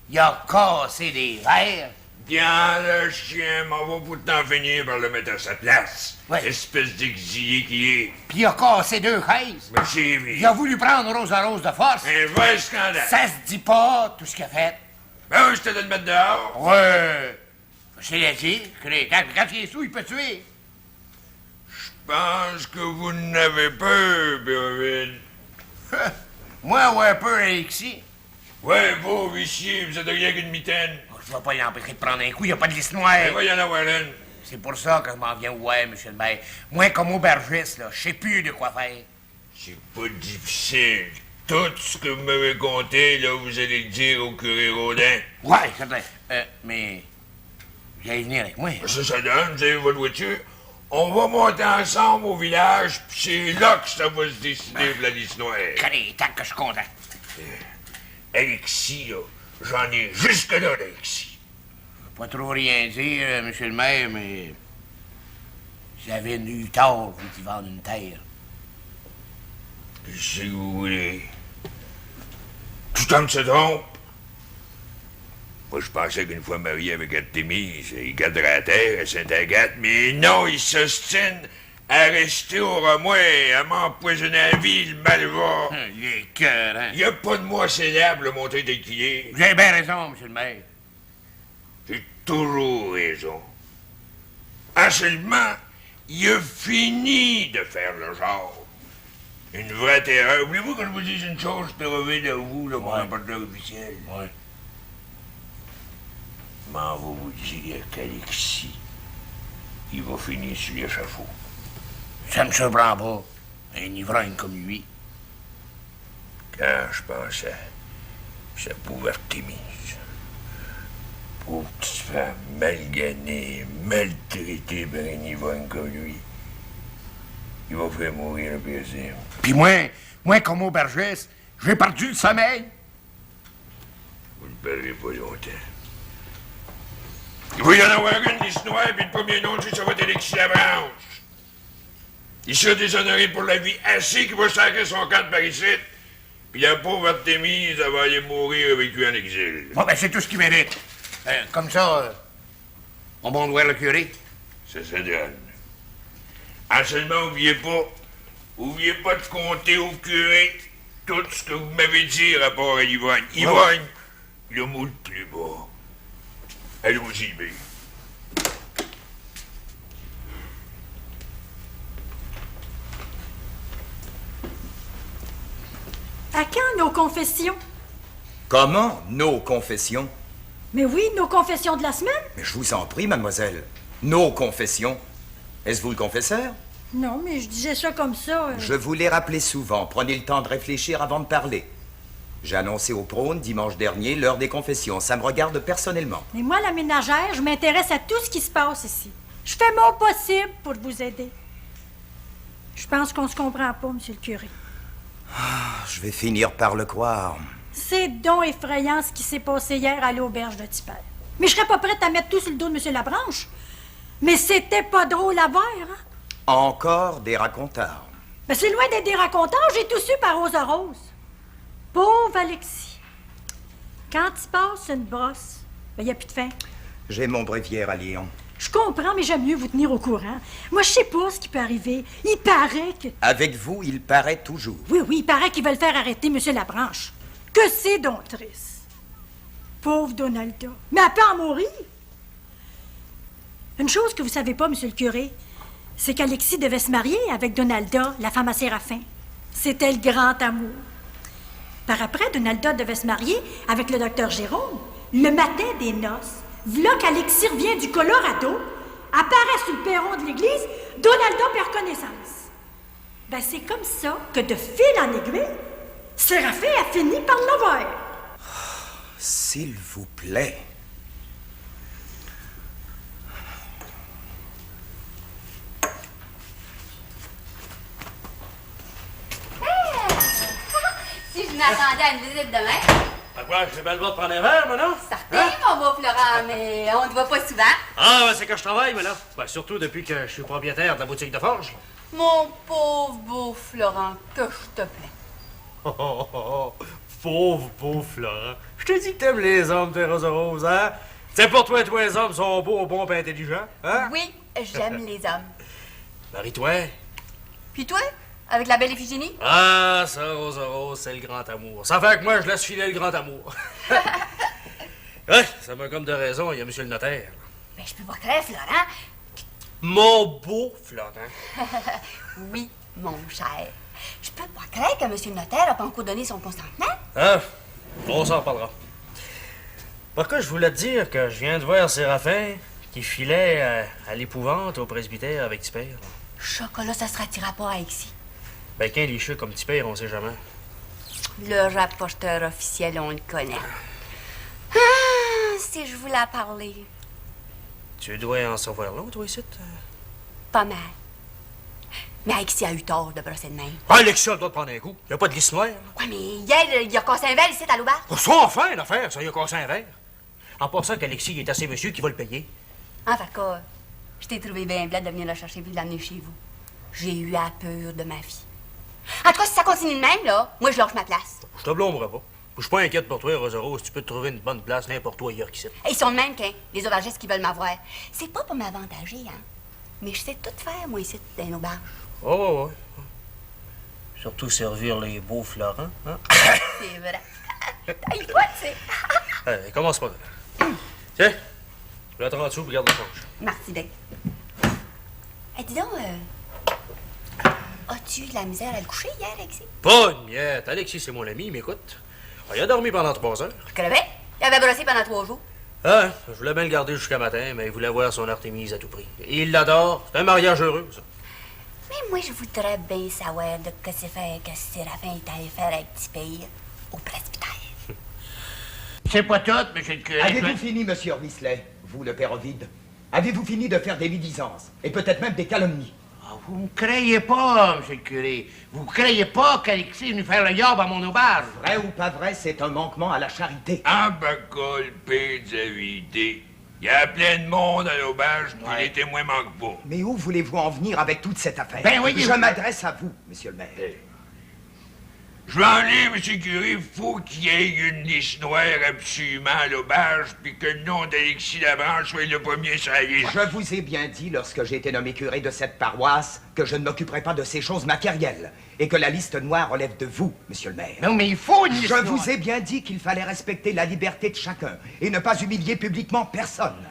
Il a cassé des verres. Bien, le chien m'en va pourtant finir par le mettre à sa place. Ouais. Espèce d'exilé qui est. Puis il a cassé 2 chaises. Mais c'est Il a voulu prendre Rose à Rose de force. un vrai scandale. Ça se dit pas, tout ce qu'il a fait. Ben oui, je te donne de mettre dehors. Ouais. Je l'ai dit. Quand il est sous, il peut tuer. Je pense que vous n'avez peur, Berville. Moi, ouais, un peu, Alexis. Ouais, vous, huissier, vous êtes rien qu'une mitaine. Je vais pas l'empêcher de prendre un coup, il n'y a pas de liste noire. Il va y en avoir une. C'est pour ça que je m'en viens, ouais, monsieur le maire. Moi, comme aubergiste, là, je sais plus de quoi faire. C'est pas difficile. Tout ce que vous m'avez conté, là, vous allez le dire au curé Rodin. Ouais, c'est vrai. Mais... Vous allez venir avec moi. Ça donne, vous avez votre voiture. On va monter ensemble au village, puis c'est là que ça va se décider pour la liste noire. Allez, tant que je suis content. Alexis, là, j'en ai jusque-là d'Alexis. Pas trop rien dire, monsieur le maire, mais... J'avais eu tort, vous qui vendez une terre. Si vous voulez. Tout homme se trompe. Moi, je pensais qu'une fois marié avec Artémise, il garderait la terre à Sainte-Agathe, mais non, il s'ostine à rester au Romois, à m'empoisonner la vie, le mal va. Il est cœur, hein? Il n'y a pas de moi célèbre, le montrer tel qu'il est. Vous avez bien raison, monsieur le maire. J'ai toujours raison. Ah, seulement, il a fini de faire le genre. Une vraie terreur. Voulez-vous que je vous dise une chose, Péroville, de vous, le mon rapporteur officiel? Ouais. M'en va vous dire qu'Alexis, il va finir sur l'échafaud. Ça me surprend pas. Un ivrogne comme lui. Quand je pensais que ça pouvait Artémise, pauvre petite femme mal gagnée, maltraitée par un ivrogne comme lui, il va faire mourir le plaisir. Puis moi, comme aubergiste, j'ai perdu le sommeil. Vous ne perdrez pas longtemps. Il va y en avoir une liste noire, puis le premier nom, ça va être Alexis Labranche. Il sera déshonoré pour la vie assez qu'il va sacrer son camp par ici. Puis la pauvre Artémise, elle va aller mourir avec lui en exil. Bon, ben, c'est tout ce qu'il mérite. Comme ça, on va voir le curé. Ça se donne. Ah, seulement, oubliez pas de compter au curé tout ce que vous m'avez dit rapport à Yvonne. Yvonne, le mot le plus bas. Allons-y, bien. À quand nos confessions? Comment nos confessions? Mais oui, nos confessions de la semaine? Mais je vous en prie, mademoiselle. Nos confessions. Est-ce vous le confesseur? Non, mais je disais ça comme ça. Je vous l'ai rappelé souvent. Prenez le temps de réfléchir avant de parler. J'ai annoncé au prône dimanche dernier l'heure des confessions. Ça me regarde personnellement. Et moi, la ménagère, je m'intéresse à tout ce qui se passe ici. Je fais mon possible pour vous aider. Je pense qu'on se comprend pas, monsieur le curé. Je vais finir par le croire. C'est donc effrayant ce qui s'est passé hier à l'auberge de Tipper. Mais je serais pas prête à mettre tout sur le dos de M. Labranche. Mais c'était pas drôle à voir, hein? Encore des racontards. Ben c'est loin d'être des racontants, j'ai tout su par Rosa Rose. Pauvre Alexis. Quand il passe une brosse, ben y a plus de fin. J'ai mon bréviaire à Lyon. Je comprends, mais j'aime mieux vous tenir au courant. Moi, je sais pas ce qui peut arriver. Il paraît que... Avec vous, il paraît toujours. Oui, il paraît qu'ils veulent faire arrêter M. Labranche. Que c'est donc triste. Pauvre Donalda. Mais elle peut en mourir. Une chose que vous savez pas, monsieur le curé, c'est qu'Alexis devait se marier avec Donalda, la femme à Séraphin. C'était le grand amour. Par après, Donalda devait se marier avec le docteur Jérôme. Le matin des noces, v'là qu'Alexis revient du Colorado, apparaît sur le perron de l'église, Donalda perd connaissance. Ben, c'est comme ça que de fil en aiguille, Séraphin a fini par l'avoir. S'il vous plaît. Si je m'attendais à une visite demain. À quoi, j'ai bien le droit de prendre un verre, moi, non? Certain, mon beau Florent, mais on te voit pas souvent. Ah, ben, c'est que je travaille, moi, là. Ben, surtout depuis que je suis propriétaire de la boutique de forge. Mon pauvre beau Florent, que je te plains. Oh. Pauvre Florent. Je te dis que t'aimes les hommes, tes Rosa Rose, hein? C'est pour toi, tous les hommes sont beaux, bons et intelligents, hein? Oui, j'aime les hommes. Marie-toi. Puis toi, avec la belle Iphigénie? Ah, ça, Rosa Rose, c'est le grand amour. Ça fait que moi, je laisse filer le grand amour. Ouais, ça m'a comme de raison, il y a monsieur le notaire. Mais je peux pas croire, Florent. Mon beau Florent. Oui, mon cher. Je peux pas croire que monsieur le notaire a pas encore donné son consentement. Ah, on s'en reparlera. Par contre, je voulais te dire que je viens de voir Séraphin qui filait à l'épouvante au presbytère avec Tipper. Chocolat, ça sera tiré rapport avec ici. Ben, qu'un licheux comme Tipper, on sait jamais. Le rapporteur officiel, on le connaît. Ah, si je voulais parler. Tu dois en savoir long, toi, ici? Pas mal. Mais Alexis a eu tort de brosser de main. Ah, Alexis a le droit de prendre un coup. Y a pas de glisse noire. Ouais, mais hier, il a cassé un verre ici à l'auberge. Oh, ça, enfin, l'affaire, ça, il a cassé un verre. En passant qu'Alexis, il est assez monsieur qui va le payer. En fait, cas, je t'ai trouvé bien bled de venir le chercher puis de l'amener chez vous. J'ai eu la peur de ma vie. En tout cas, si ça continue de même, là, moi, je lâche ma place. Je te blâmerai pas. Je suis pas inquiète pour toi, Rosa Rose. Tu peux te trouver une bonne place n'importe où ailleurs qu'ici. Et ils sont de même qu'un, les aubergistes qui veulent m'avoir. C'est pas pour m'avantager, hein. Mais je sais tout faire, moi, ici, dans une auberge. Oh, ouais. Surtout servir les beaux Florents, hein? C'est vrai. T'as eu quoi, tu sais? Allez, commence pas. Tiens, je vais te rendre dessous pour garder la poche. Merci bien. Dis donc, as-tu eu de la misère à le coucher hier, Alexis? Pas une miette. Alexis, c'est mon ami, il m'écoute. Ah, il a dormi pendant 3 heures. Je crevais. Il avait brossé pendant 3 jours. Ah, je voulais bien le garder jusqu'à matin, mais il voulait voir son Artémise à tout prix. Et il l'adore. C'est un mariage heureux, ça. Mais moi, je voudrais bien savoir de que c'est fait que Séraphin est allé faire avec Tipper au presbytère. C'est pas tout, monsieur le curé. Avez-vous fini, monsieur Whistler, vous, le père Ovide? Avez-vous fini de faire des médisances, et peut-être même des calomnies? Ah, vous me croyez pas, monsieur le curé. Vous croyez pas qu'Alexis est venu faire le yob à mon auberge? Vrai ou pas vrai, c'est un manquement à la charité. Ah, ben, colpé de la vérité. Il y a plein de monde à l'auberge, puis les témoins manquent pas. Mais où voulez-vous en venir avec toute cette affaire? Ben oui, je m'adresse à vous, monsieur le maire. Je vais en lire, monsieur le curé. Faut qu'il y ait une liste noire absolument à l'auberge, puis que le nom d'Alexis Labranche soit le premier sur la liste. Je vous ai bien dit, lorsque j'ai été nommé curé de cette paroisse, que je ne m'occuperai pas de ces choses matérielles, et que la liste noire relève de vous, monsieur le maire. Non, mais il faut une liste Je noire. vous ai bien dit qu'il fallait respecter la liberté de chacun, et ne pas humilier publiquement personne.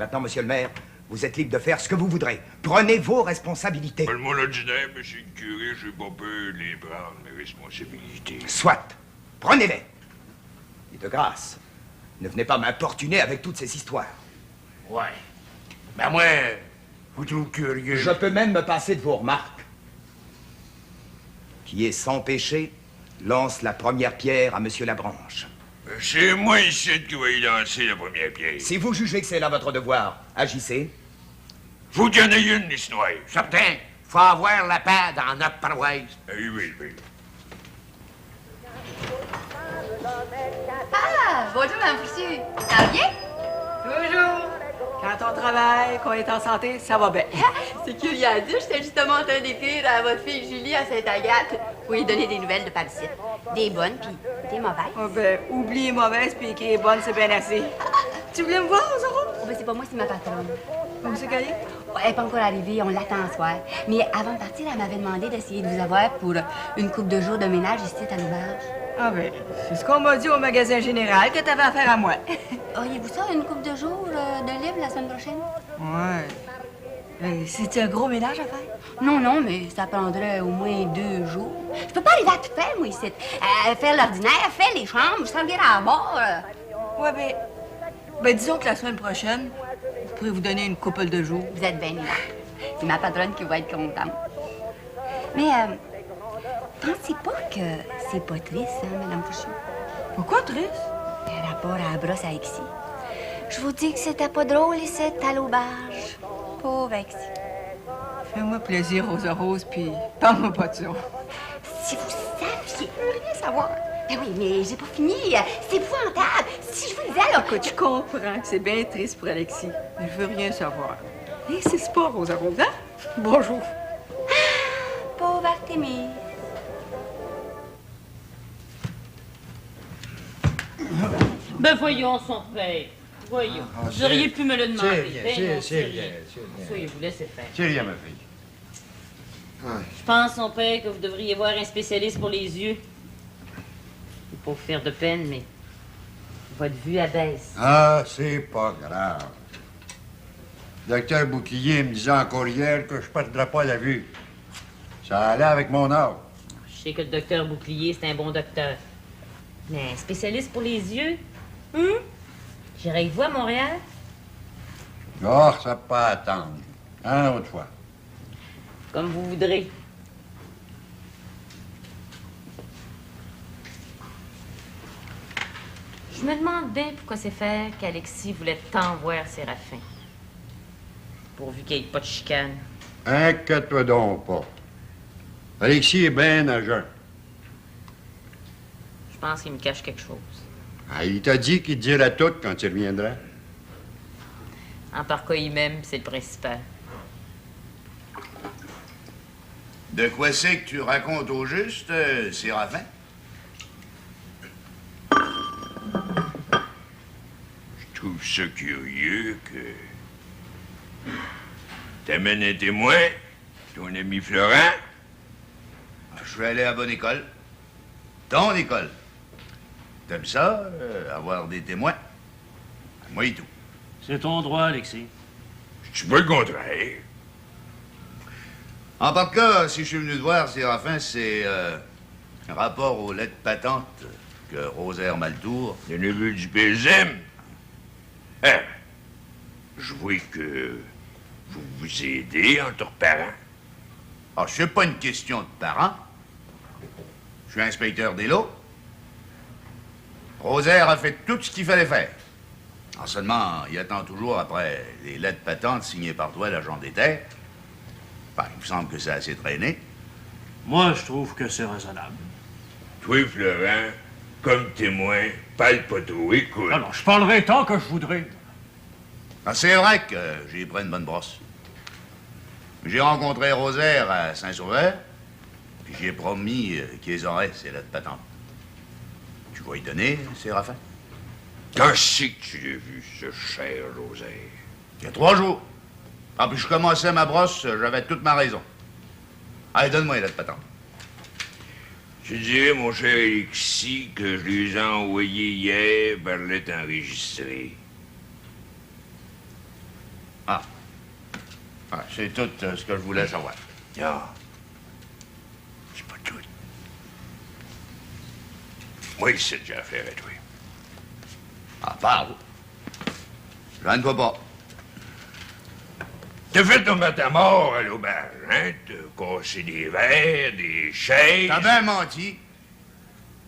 Maintenant, monsieur le maire, vous êtes libre de faire ce que vous voudrez. Prenez vos responsabilités. Pour le monde ordinaire, monsieur le curé, j'ai pas peur de les prendre, mes responsabilités. Soit. Prenez-les. Et de grâce, ne venez pas m'importuner avec toutes ces histoires. Ouais. Ben moi, vous trouvez curieux. Je peux même me passer de vos remarques. Qui est sans péché, lance la première pierre à monsieur Labranche. C'est moi ici qui vais y lancer la première pierre. Si vous jugez que c'est là votre devoir, agissez. Faut qu'il y en ait une, liste noire. Certain. Faut avoir la paix dans notre paroisse. Oui. bonjour, Mme Fouchu. Ça va bien? Toujours. Quand on travaille, qu'on est en santé, ça va bien. C'est qu'il y a dit, j'étais justement en train d'écrire à votre fille Julie à Sainte-Agathe pour lui donner des nouvelles de Palissette. Des bonnes, puis des mauvaises. Oh ben, oublie mauvaise puis écrire bonne, c'est bien assez. Tu voulais me voir, Zoro? Oh, ben, c'est pas moi, c'est ma patronne. Où c'est qu'elle est? Oh, elle n'est pas encore arrivée, on l'attend ce soir. Mais avant de partir, elle m'avait demandé d'essayer de vous avoir pour une couple de jours de ménage ici à l'auberge. Ah ben, c'est ce qu'on m'a dit au magasin général que t'avais affaire à moi. Auriez-vous ça, une couple de jours de libre la semaine prochaine? Ouais. C'est un gros ménage à faire? Non, non, mais ça prendrait au moins 2 jours. Je peux pas arriver à tout faire, moi, ici. Faire l'ordinaire, faire les chambres, servir à bord. Ouais, ben, disons que la semaine prochaine, je pourrais vous donner une couple de jours. Vous êtes bien là. C'est ma patronne qui va être contente. Mais, pensez pas que c'est pas triste, hein, Mme Fouchu? Pourquoi triste? Par rapport à la brosse à Alexis. Je vous dis que c'était pas drôle ici, à l'auberge. Pauvre Alexis. Fais-moi plaisir, Rosa Rose, puis parle-moi pas de ça. Si vous saviez, vous devriez savoir. Ben oui, mais j'ai pas fini. C'est épouvantable. Si je vous disais, là... Écoute, je comprends que c'est bien triste pour Alexis, mais je veux rien savoir. C'est pas, Rosa Rose, hein? Bonjour. Pauvre Artémis. Ben voyons, son père. Voyons. Vous auriez pu me le demander. C'est rien. Soyez-vous, laissez faire. C'est rien, ma fille. Je pense, son père, que vous devriez voir un spécialiste pour les yeux. Pour faire de peine, mais votre vue abaisse. Ah, c'est pas grave. Docteur Bouclier me disait encore hier que je perdrais pas la vue. Ça allait avec mon âge. Je sais que le docteur Bouclier, c'est un bon docteur. Mais un spécialiste pour les yeux? J'irai avec vous à Montréal? Oh, ça peut pas attendre. Un autre fois. Comme vous voudrez. Je me demande bien pourquoi c'est faire qu'Alexis voulait tant voir Séraphin. Pourvu qu'il n'y ait pas de chicane. Inquiète-toi donc pas. Alexis est bien nageant. Je pense qu'il me cache quelque chose. Ah, il t'a dit qu'il te dirait tout quand il reviendra. En par quoi il m'aime, c'est le principal. De quoi c'est que tu racontes au juste, Séraphin? Je trouve ça curieux que t'amènes un témoin, ton ami Florent. Je vais aller à la bonne école. Ton école. T'aimes ça, avoir des témoins? Moi et tout. C'est ton droit, Alexis. Je suis pas le contraire. En tout cas, si je suis venu te voir, Séraphin, c'est un rapport aux lettres patentes que Rosaire Maltour... Le neveu du PSM. Hein? Je vois que vous vous aidez entre parents. Ah, c'est pas une question de parents. Je suis inspecteur des lots. Rosaire a fait tout ce qu'il fallait faire. En seulement, il attend toujours après les lettres patentes signées par toi, l'agent des terres. Enfin, il me semble que c'est assez traîné. Moi, je trouve que c'est raisonnable. Toi, Florent, comme témoin, parle pas trop, écoute. Alors, je parlerai tant que je voudrais. Ah, c'est vrai que j'ai pris une bonne brosse. J'ai rencontré Rosaire à Saint-Sauveur, puis j'ai promis qu'il les aurait, ces lettres patentes. Tu vas y donner, Séraphin? Quand c'est que tu l'as vu, ce cher Rosaire? Il y a 3 jours. Ah, puis je commençais ma brosse, j'avais toute ma raison. Allez, donne-moi les lettres patentes. Je dirais, mon cher Alexis, que je les ai envoyées hier par lettre enregistrée. Ah, c'est tout ce que je voulais savoir. Ah. C'est pas tout. Moi, c'est déjà affaire à toi. Ah, parle. Je ne vois pas. T'as fait tomber ta mort à l'auberge, hein? T'as cassé des verres, des chaises. T'as bien menti.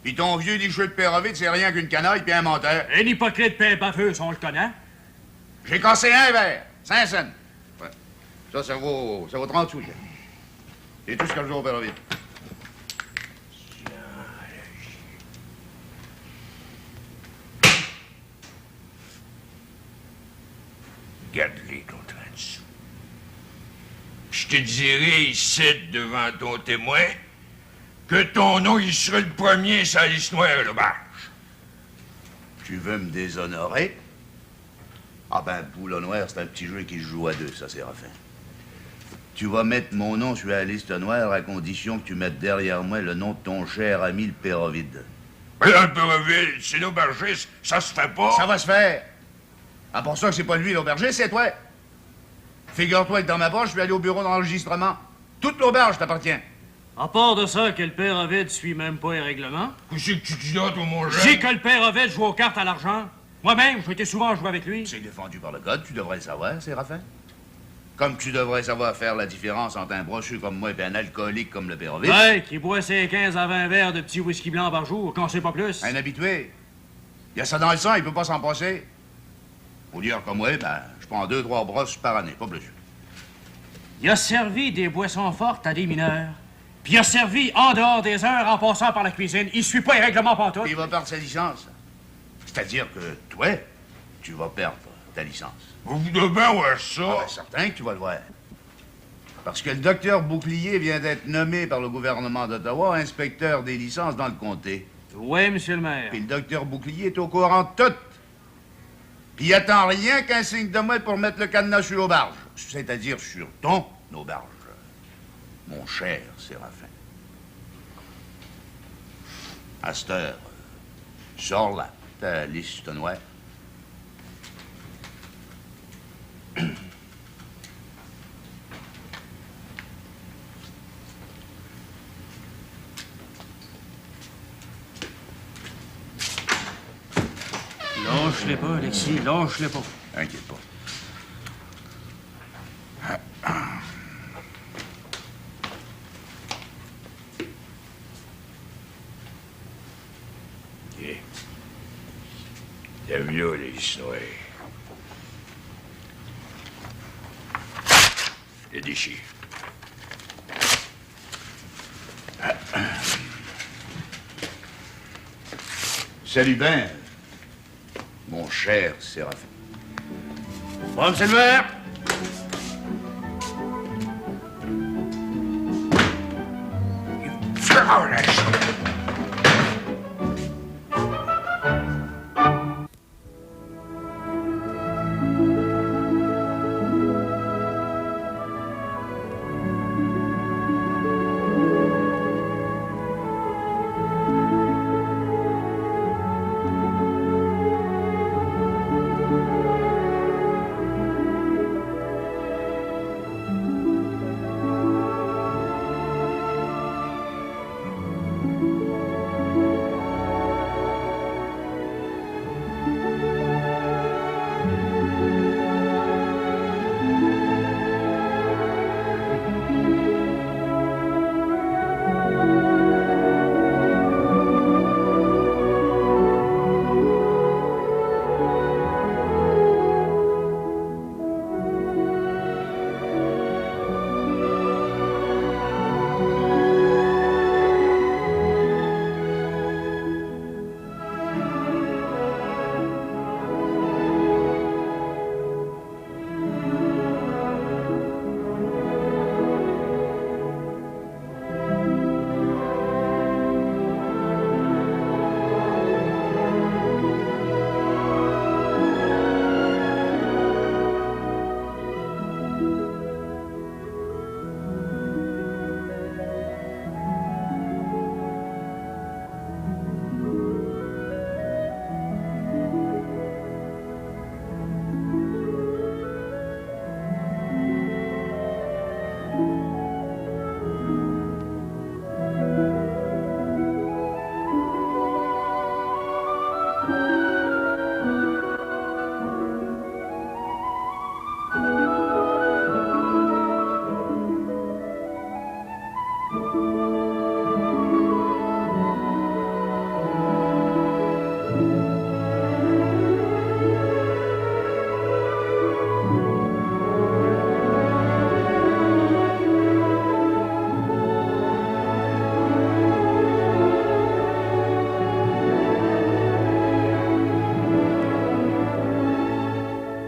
Puis ton vieux licheux de Pérovite, c'est rien qu'une canaille puis un menteur. Un hypocrite pain baveuse, on le connaît. J'ai cassé un verre. 5 cents. Ouais. Ça vaut 30 sous, ça. C'est tout ce que je joue au Pérovite. Garde-les ton 30 sous. Je te dirai ici, devant ton témoin, que ton nom, il sera le premier sur la liste noire, l'auberge. Tu veux me déshonorer? Ah ben, Boule Noire, c'est un petit jeu qui se joue à deux, ça, Séraphin. Tu vas mettre mon nom sur la liste noire à condition que tu mettes derrière moi le nom de ton cher ami le père Ovide. Mais là, le père Ovide, c'est l'aubergiste, ça se fait pas. Ça va se faire. Ah, pour ça que c'est pas lui l'aubergiste, c'est toi. Figure-toi que dans ma poche, je vais aller au bureau d'enregistrement. Toute l'auberge t'appartient. À part de ça, que le père Ovide suit même pas les règlements. Qu'est-ce que tu dis là, toi, mon jeune? Je dis que le père Ovide joue aux cartes à l'argent. Moi-même, j'ai été souvent jouer avec lui. C'est défendu par le code, tu devrais le savoir, Séraphin. Comme tu devrais savoir faire la différence entre un brochu comme moi et un alcoolique comme le père Ovide. Ouais, qui boit ses 15 à 20 verres de petits whisky blancs par jour, quand c'est pas plus. Un habitué. Il y a ça dans le sang, il peut pas s'en passer. Pour dire comme moi, ben, je prends 2-3 brosses par année, pas plus. Il a servi des boissons fortes à des mineurs. Puis il a servi en dehors des heures en passant par la cuisine. Il suit pas les règlements pantoute. Il va perdre sa licence. C'est-à-dire que toi, tu vas perdre ta licence. Vous devez voir ça. Ah, ben, certain que tu vas le voir. Parce que le docteur Bouclier vient d'être nommé par le gouvernement d'Ottawa inspecteur des licences dans le comté. Oui, monsieur le maire. Puis le docteur Bouclier est au courant de tout. Puis il attend rien qu'un signe de moi pour mettre le cadenas sur l'auberge. C'est-à-dire sur ton auberge. Mon cher Séraphin. À cette heure, sors là, ta liste noire. Lâche-les pas, Alexis, lâche-les pas. Inquiète pas. T'as vu là, les noires. Les déchets. Salut ben, mon cher Séraphin. Bon, monsieur le maire. Oh, la